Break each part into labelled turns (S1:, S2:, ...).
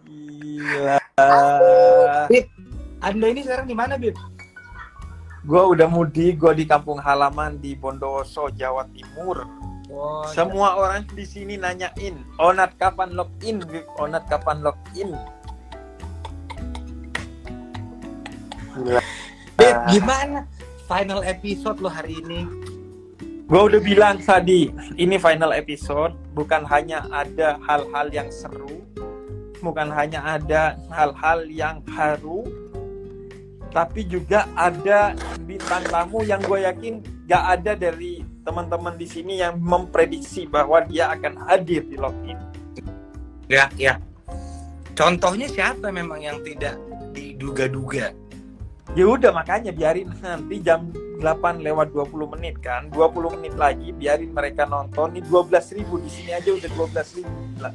S1: Gila.
S2: Bib, Anda ini sekarang di mana, Bib?
S1: Gue udah mudik, gue di kampung halaman di Bondowoso, Jawa Timur.
S2: Oh,
S1: Semua orang di sini nanyain, Onat kapan login, Bib? Onat kapan login? Gila.
S2: Bib, gimana final episode lo hari ini?
S1: Gue udah bilang tadi, ini final episode, bukan hanya ada hal-hal yang seru, bukan hanya ada hal-hal yang haru, tapi juga ada bintang tamu yang gue yakin gak ada dari teman-teman di sini yang memprediksi bahwa dia akan hadir di login.
S2: Ya. Contohnya siapa memang yang tidak diduga-duga?
S1: Ya udah, makanya biarin nanti jam 8 lewat 20 menit kan, 20 menit lagi biarin mereka nonton. Ini 12.000 di sini aja udah 12.000 lah.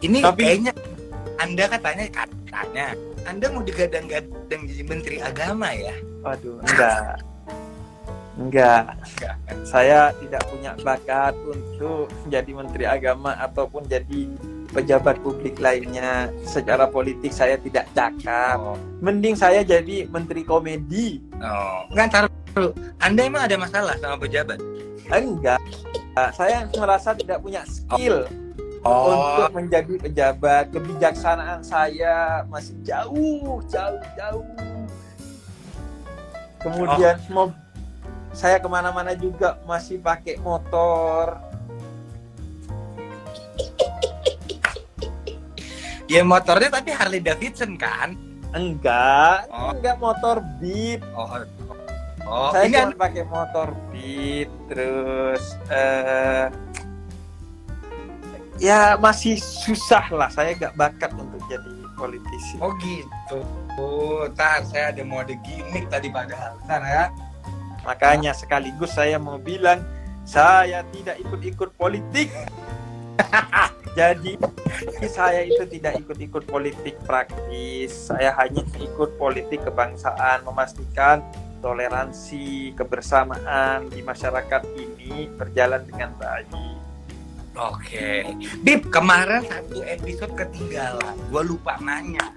S2: Ini
S1: Tapi
S2: kayaknya Anda katanya Anda mau digadang-gadang jadi Menteri Agama ya?
S1: Waduh, enggak. Saya tidak punya bakat untuk jadi Menteri Agama ataupun jadi pejabat publik lainnya. Secara politik saya tidak cakap. Mending saya jadi Menteri Komedi.
S2: Nggak, taruh dulu. Anda emang ada masalah sama pejabat?
S1: Enggak. Saya merasa tidak punya skill untuk menjadi pejabat. Kebijaksanaan saya masih jauh. Kemudian saya kemana-mana juga masih pakai motor.
S2: Ya motornya tapi Harley Davidson kan?
S1: Enggak motor Beat. Saya
S2: ini
S1: cuma pakai motor Beat. Terus ya masih susah lah. Saya gak bakat untuk jadi politisi.
S2: Oh gitu. Tar, saya ada mode gimmick tadi padahal. Tar ya.
S1: Makanya sekaligus saya mau bilang saya tidak ikut-ikut politik. Jadi saya itu tidak ikut-ikut politik praktis. Saya hanya ikut politik kebangsaan, memastikan toleransi, kebersamaan di masyarakat ini berjalan dengan baik.
S2: Oke. Bib, kemarin satu episode ketinggalan. Gua lupa nanya.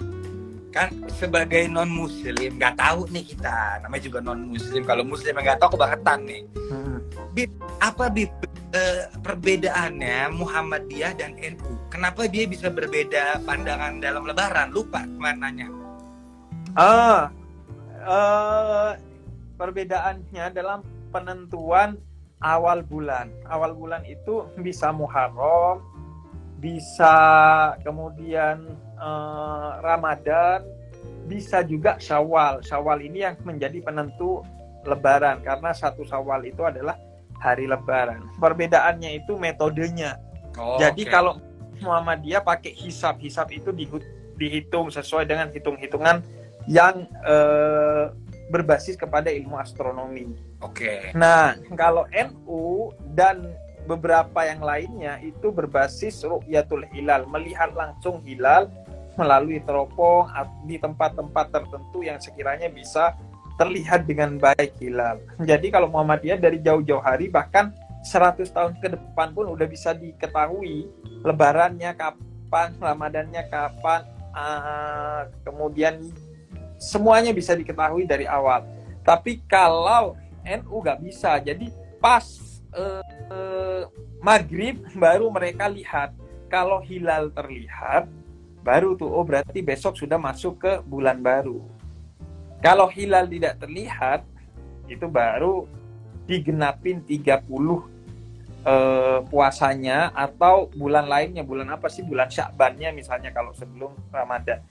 S2: Kan sebagai non-muslim, nggak tahu nih kita. Namanya juga non-muslim. Kalau muslim nggak tahu kebangetan nih. Bib, apa Bib perbedaannya Muhammadiyah dan NU? Kenapa dia bisa berbeda pandangan dalam Lebaran? Lupa kemarin nanya.
S1: Perbedaannya dalam penentuan awal bulan. Awal bulan itu bisa Muharram, bisa kemudian Ramadan, bisa juga Syawal. Syawal ini yang menjadi penentu Lebaran karena 1 Syawal itu adalah hari Lebaran. Perbedaannya itu metodenya. Jadi kalau Muhammadiyah pakai hisab itu dihitung sesuai dengan hitung-hitungan yang berbasis kepada ilmu astronomi. Nah, kalau NU dan beberapa yang lainnya itu berbasis ru'yatul hilal, melihat langsung hilal melalui teropong di tempat-tempat tertentu yang sekiranya bisa terlihat dengan baik hilal. Jadi kalau Muhammadiyah dari jauh-jauh hari, bahkan 100 tahun ke depan pun udah bisa diketahui Lebarannya kapan, Ramadannya kapan, kemudian semuanya bisa diketahui dari awal. Tapi kalau NU nggak bisa, jadi pas maghrib baru mereka lihat. Kalau hilal terlihat, baru tuh berarti besok sudah masuk ke bulan baru. Kalau hilal tidak terlihat, itu baru digenapin 30 puasanya, atau bulan lainnya. Bulan apa sih? Bulan Sya'bannya misalnya kalau sebelum Ramadan.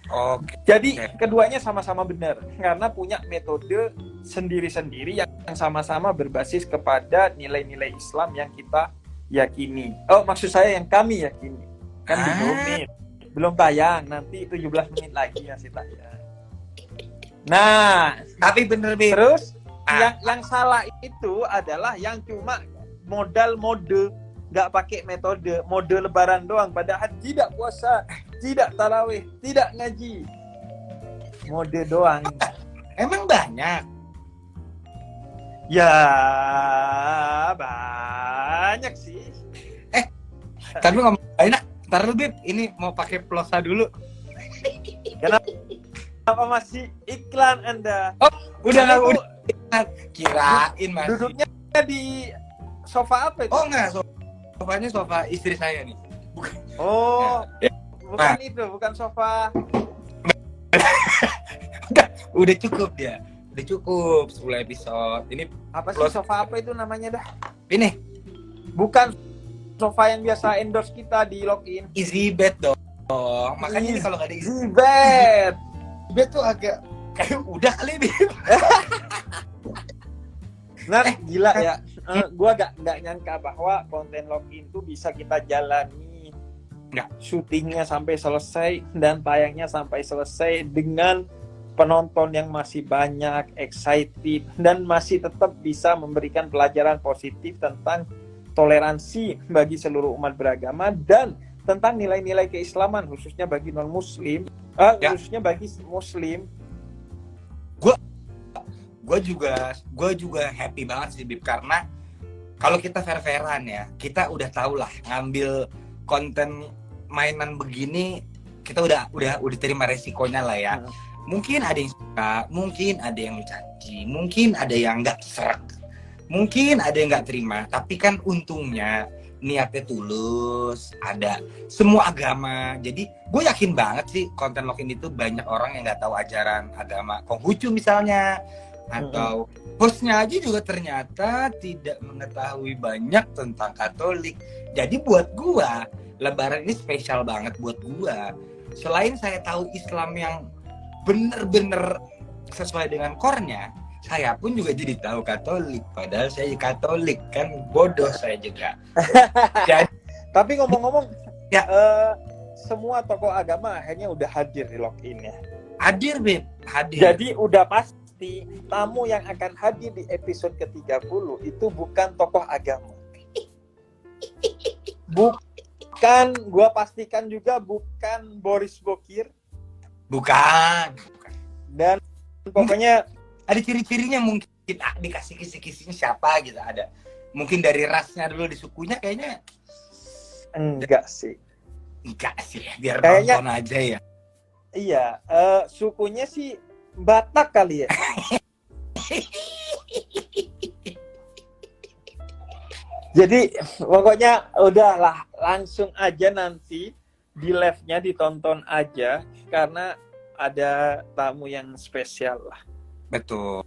S1: Jadi keduanya sama-sama benar karena punya metode sendiri-sendiri yang sama-sama berbasis kepada nilai-nilai Islam yang kita yakini. Maksud saya yang kami yakini. Kan belum tayang, nanti 17 menit lagi masih tayang. Nah,
S2: tapi bener Bib.
S1: Terus yang salah itu adalah yang cuma modal mode, nggak pakai metode, mode Lebaran doang, padahal tidak puasa, tidak tarawih, tidak ngaji, mode doang.
S2: Emang banyak?
S1: Ya banyak sih.
S2: Tapi ngomong banyak, Ntar lu Bib, ini mau pakai plosa dulu.
S1: Kenapa masih iklan Anda?
S2: Udah
S1: Ini
S2: udah. Kirain masih.
S1: Duduknya di sofa apa itu?
S2: Oh enggak, sofanya sofa istri saya nih.
S1: Oh,
S2: Ya.
S1: bukan itu, bukan sofa.
S2: Udah cukup ya. Udah cukup 10 episode. Ini
S1: Apa sih
S2: Plus.
S1: sofa apa itu namanya dah?
S2: ini
S1: Bukan sofa yang biasa endorse kita di login.
S2: easy bed dong. Makanya ini kalau nggak ada easy
S1: Bed.
S2: bed tuh agak kayak udah kali nih.
S1: Nah, gila ya. Gua nggak nyangka bahwa konten login itu bisa kita jalani.
S2: Nggak.
S1: Syutingnya sampai selesai dan tayangnya sampai selesai dengan penonton yang masih banyak, excited, dan masih tetap bisa memberikan pelajaran positif tentang toleransi bagi seluruh umat beragama dan tentang nilai-nilai keislaman khususnya bagi non-muslim,
S2: Ya.
S1: khususnya bagi muslim.
S2: Gue juga happy banget sih Bib, karena kalau kita fair-fairan ya, kita udah tau lah ngambil konten mainan begini, kita udah terima resikonya lah ya. Mungkin ada yang suka, mungkin ada yang mencaci, mungkin ada yang nggak serak, mungkin ada yang nggak terima. Tapi kan untungnya niatnya tulus, ada semua agama. Jadi gue yakin banget sih konten login itu banyak orang yang nggak tahu ajaran agama Konghucu misalnya, atau hostnya aja juga ternyata tidak mengetahui banyak tentang Katolik. Jadi buat gue Lebaran ini spesial banget buat gue. Selain saya tahu Islam yang bener-bener sesuai dengan core-nya, saya pun juga jadi tahu Katolik. Padahal saya Katolik, kan bodoh saya juga. Jadi,
S1: Tapi ngomong-ngomong,
S2: ya.
S1: Semua tokoh agama akhirnya udah hadir di login ya.
S2: Hadir Beb, hadir.
S1: Jadi udah pasti tamu yang akan hadir di episode ke-30 itu bukan tokoh agama. Bukan, gua pastikan juga bukan Boris Bokir.
S2: Bukan.
S1: Dan pokoknya
S2: Ada ciri-cirinya mungkin, dikasih kisi-kisinya siapa gitu, ada. Mungkin dari rasnya dulu, di sukunya kayaknya
S1: enggak sih.
S2: enggak sih, biar
S1: Kayaknya-
S2: nonton aja ya.
S1: Iya, sukunya sih Batak kali ya. Jadi pokoknya udahlah, langsung aja nanti di live-nya ditonton aja karena ada tamu yang spesial lah.
S2: Betul.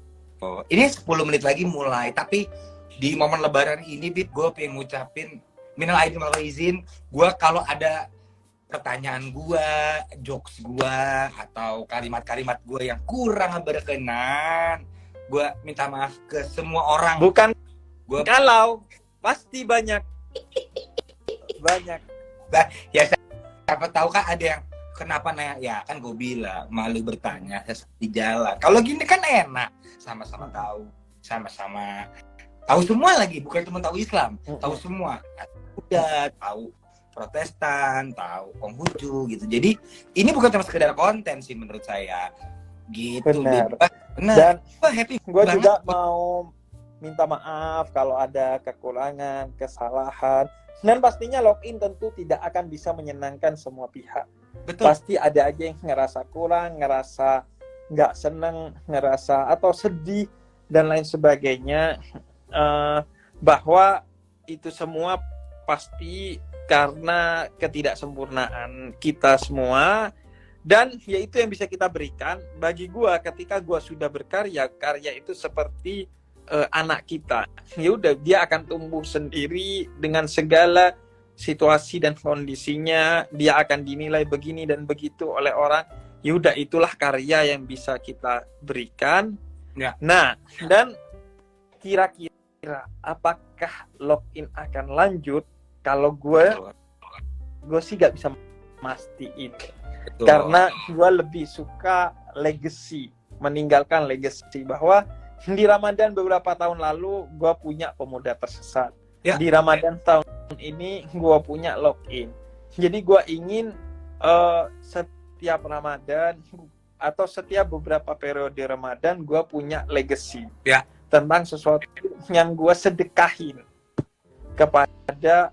S2: Ini 10 menit lagi mulai, tapi di momen lebaran ini Bib, gue pengen ngucapin minal aidin wal faizin. Gue kalau ada pertanyaan gue, jokes gue, atau kalimat-kalimat gue yang kurang berkenan, gue minta maaf ke semua orang.
S1: Bukan
S2: Gua-
S1: kalau, pasti banyak. Banyak.
S2: Ya siapa tahu kan ada yang kenapa nanya, ya kan gue bilang malu bertanya di jalan. Kalau gini kan enak, sama-sama tahu, sama-sama tahu semua lagi, bukan cuma tahu Islam, tahu semua. Udah tahu Protestan, tahu Konghucu gitu. Jadi ini bukan cuma sekedar konten sih menurut saya. Gitu.
S1: Benar.
S2: Benar.
S1: Dan
S2: Wah, happy
S1: gue
S2: banget.
S1: juga mau minta maaf kalau ada kekurangan, kesalahan. Dan pastinya login tentu tidak akan bisa menyenangkan semua pihak.
S2: Betul.
S1: Pasti ada aja yang ngerasa kurang, ngerasa nggak seneng, ngerasa atau sedih dan lain sebagainya. Bahwa itu semua pasti karena ketidaksempurnaan kita semua, dan yaitu yang bisa kita berikan. Bagi gua, ketika gua sudah berkarya, karya itu seperti anak kita. Ya udah, dia akan tumbuh sendiri dengan segala situasi dan kondisinya. Dia akan dinilai begini dan begitu oleh orang. Ya udah, itulah karya yang bisa kita berikan.
S2: Ya.
S1: Nah, dan kira-kira apakah login akan lanjut? Kalau gue sih gak bisa mastiin.
S2: Betul.
S1: Karena gue lebih suka legacy, meninggalkan legacy, bahwa di Ramadan beberapa tahun lalu gue punya Pemuda Tersesat.
S2: Ya.
S1: Di Ramadan tahun ini gue punya login. Jadi gue ingin setiap Ramadan atau setiap beberapa periode Ramadan gue punya legacy.
S2: Ya.
S1: Tentang sesuatu yang gue sedekahin. kepada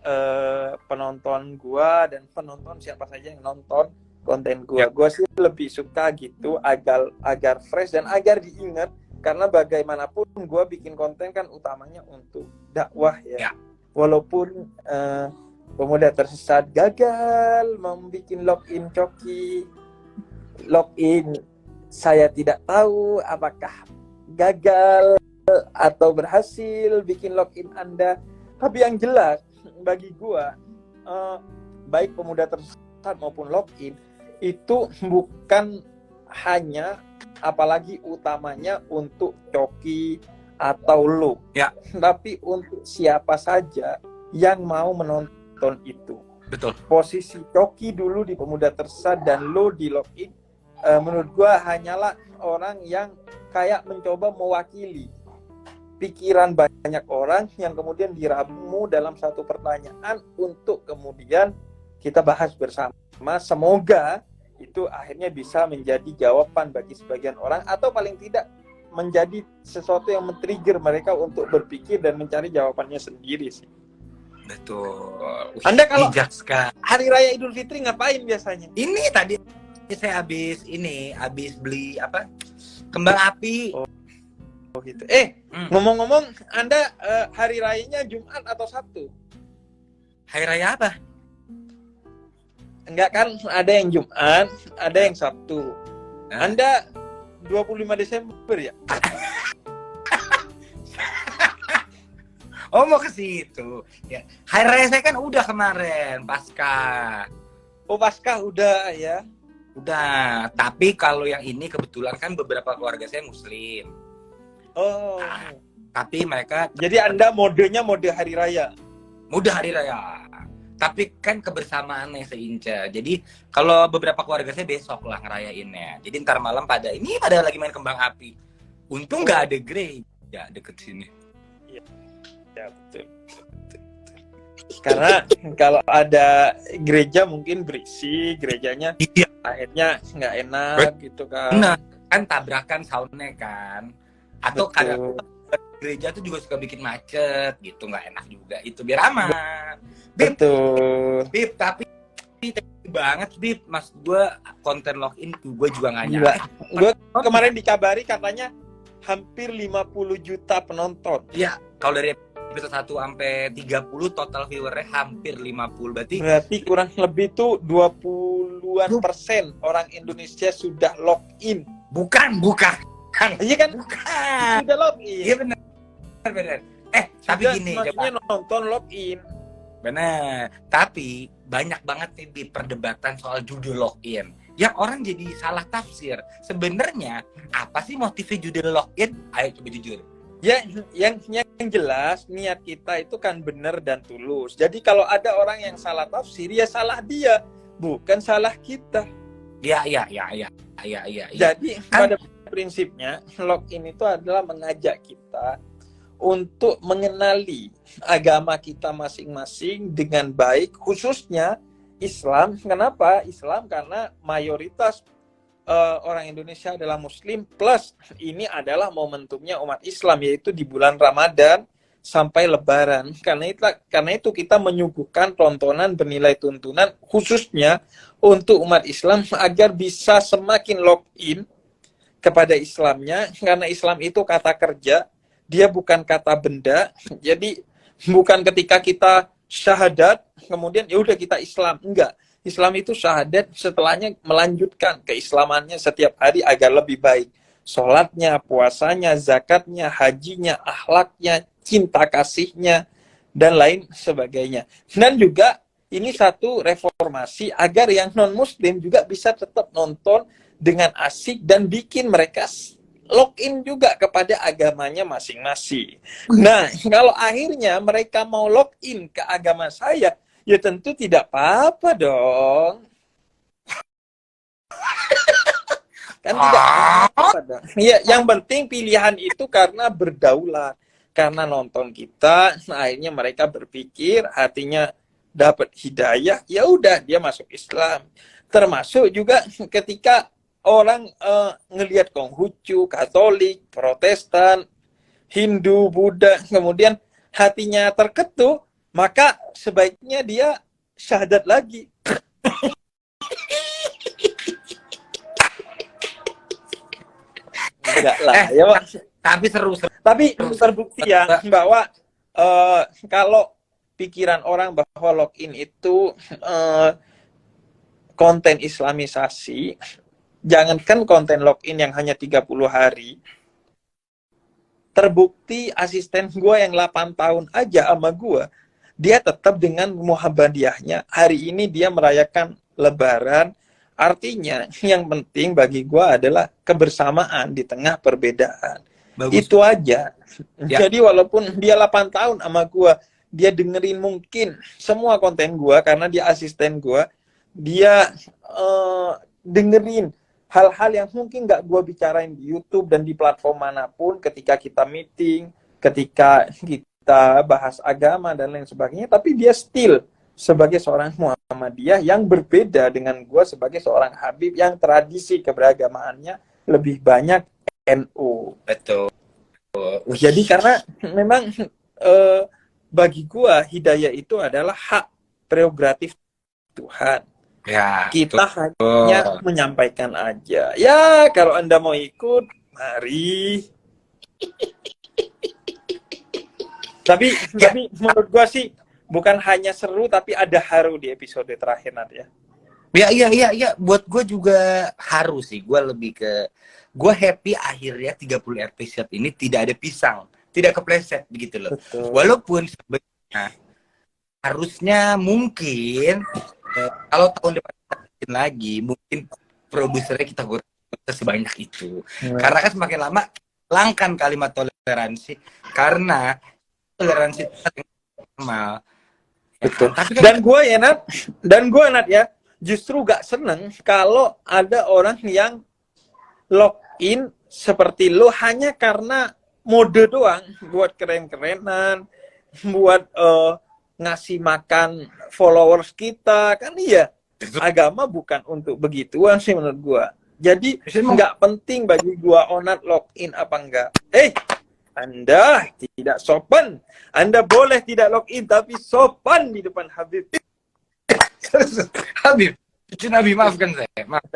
S1: penonton gua dan penonton siapa saja yang nonton konten gua. Gua sih lebih suka gitu agar fresh dan agar diingat, karena bagaimanapun gua bikin konten kan utamanya untuk dakwah ya. Walaupun pemuda tersesat gagal membuat login Coki, login saya tidak tahu apakah gagal atau berhasil bikin login Anda. Tapi yang jelas bagi gua, baik pemuda tersesat maupun login itu bukan hanya, apalagi utamanya untuk Coki atau lo, tapi untuk siapa saja yang mau menonton itu.
S2: Betul.
S1: Posisi Coki dulu di pemuda tersesat dan lo di login, menurut gua hanyalah orang yang kayak mencoba mewakili pikiran banyak orang yang kemudian diramu dalam satu pertanyaan untuk kemudian kita bahas bersama. Semoga itu akhirnya bisa menjadi jawaban bagi sebagian orang, atau paling tidak menjadi sesuatu yang men-trigger mereka untuk berpikir dan mencari jawabannya sendiri sih.
S2: Betul.
S1: Anda kalau
S2: hari
S1: raya Idul Fitri ngapain biasanya?
S2: Ini tadi saya habis beli kembang api.
S1: Oh gitu. Ngomong-ngomong, Anda hari rayanya Jumat atau Sabtu?
S2: Hari raya apa?
S1: Enggak kan, ada yang Jumat, ada yang Sabtu. Anda 25 Desember ya?
S2: Oh, mau ke situ. Ya. Hari raya saya kan udah kemarin, Paskah.
S1: Oh, Paskah udah ya?
S2: Udah. Tapi kalau yang ini kebetulan kan beberapa keluarga saya Muslim.
S1: Oh.
S2: Tapi mereka...
S1: Jadi Anda modenya mode hari raya?
S2: Mode hari raya. Tapi kan kebersamaannya seinca. Jadi kalau beberapa keluarga saya besok lah ngerayainnya. Jadi ntar malam pada lagi main kembang api. Untung nggak ada gereja deket sini.
S1: Ya betul. Karena kalau ada gereja mungkin berisik, gerejanya akhirnya nggak enak gitu kan.
S2: Nah, kan tabrakan soundnya kan. Atau kadang gereja tuh juga suka bikin macet gitu, nggak enak juga itu, biar aman.
S1: Betul.
S2: Bib, tapi banget Bib, mas gue konten login gue juga nggak nyangka.
S1: Gue kemarin dikabari katanya hampir 50 juta penonton.
S2: Iya, kalau dari episode 1 sampai 30 total viewernya hampir 50. Berarti
S1: kurang lebih tuh 20-an persen orang Indonesia sudah login.
S2: Bukan.
S1: Iya kan?
S2: Bukan.
S1: Sudah login.
S2: Iya benar. Tapi gini,
S1: maksudnya nonton login.
S2: Benar. Tapi banyak banget nih di perdebatan soal judul login. Yang orang jadi salah tafsir. Sebenarnya apa sih motifnya judul login? Ayo coba jujur.
S1: Ya, yang jelas niat kita itu kan benar dan tulus. Jadi kalau ada orang yang salah tafsir, ya salah dia, bukan salah kita.
S2: Iya.
S1: Jadi pada prinsipnya login itu adalah mengajak kita untuk mengenali agama kita masing-masing dengan baik, khususnya Islam. Kenapa Islam? Karena mayoritas orang Indonesia adalah Muslim, plus ini adalah momentumnya umat Islam, yaitu di bulan Ramadan sampai Lebaran. Karena itu kita menyuguhkan tontonan bernilai tuntunan khususnya untuk umat Islam agar bisa semakin login kepada Islamnya, karena Islam itu kata kerja, dia bukan kata benda. Jadi bukan ketika kita syahadat kemudian ya udah kita Islam, enggak. Islam itu syahadat, setelahnya melanjutkan keislamannya setiap hari agar lebih baik. Sholatnya, puasanya, zakatnya, hajinya, akhlaknya, cinta kasihnya, dan lain sebagainya. Dan juga ini satu reformasi agar yang non-muslim juga bisa tetap nonton dengan asik dan bikin mereka login juga kepada agamanya masing-masing. Nah, kalau akhirnya mereka mau login ke agama saya, ya tentu tidak apa-apa dong. Kan tidak apa-apa dong. Ya, yang penting pilihan itu karena berdaulat. Karena nonton kita, nah akhirnya mereka berpikir, hatinya dapat hidayah, ya udah dia masuk Islam. Termasuk juga ketika orang ngelihat Konghucu, Katolik, Protestan, Hindu, Buddha, kemudian hatinya terketuk, maka sebaiknya dia syahadat lagi. Enggak lah, ya Pak.
S2: Tapi seru.
S1: Tapi terbukti ya bahwa kalau pikiran orang bahwa login itu konten islamisasi, jangankan konten login yang hanya 30 hari, terbukti asisten gue yang 8 tahun aja sama gue, dia tetap dengan Muhammadiyahnya. Hari ini dia merayakan Lebaran. Artinya yang penting bagi gue adalah kebersamaan di tengah perbedaan.
S2: Bagus.
S1: Itu aja.
S2: Ya.
S1: Jadi walaupun dia 8 tahun sama gue, dia dengerin mungkin semua konten gue karena dia asisten gue, dia dengerin hal-hal yang mungkin nggak gue bicarain di YouTube dan di platform manapun ketika kita meeting, ketika kita bahas agama dan lain sebagainya, tapi dia still sebagai seorang Muhammadiyah yang berbeda dengan gue sebagai seorang Habib yang tradisi keberagamaannya lebih banyak NU.
S2: Betul.
S1: Jadi karena memang bagi gue hidayah itu adalah hak prerogatif Tuhan.
S2: Ya,
S1: Kita hanya menyampaikan aja. Ya, kalau Anda mau ikut, mari. Tapi menurut gua sih bukan hanya seru, tapi ada haru di episode terakhir nanti ya.
S2: Iya. Buat gue juga haru sih. Gue happy akhirnya 30 episode ini tidak ada pisang, tidak kepleset begitu loh.
S1: Betul.
S2: Walaupun sebenarnya harusnya mungkin kalau tahun depan kita bikin lagi, mungkin produsernya kita sebanyak itu. Karena kan semakin lama langkan kalimat toleransi, karena toleransi itu normal.
S1: Betul.
S2: Tapi kan
S1: dan gue Nat ya, justru gak seneng kalau ada orang yang login seperti lo hanya karena mode doang, buat keren-kerenan, buat ngasih makan followers kita, kan iya. Agama bukan untuk begituan sih menurut gua. Jadi nggak penting bagi gua Onat login apa enggak. Anda tidak sopan. Anda boleh tidak login tapi sopan di depan Habib.
S2: Habib, cucu Nabi, maafkan saya. Maaf.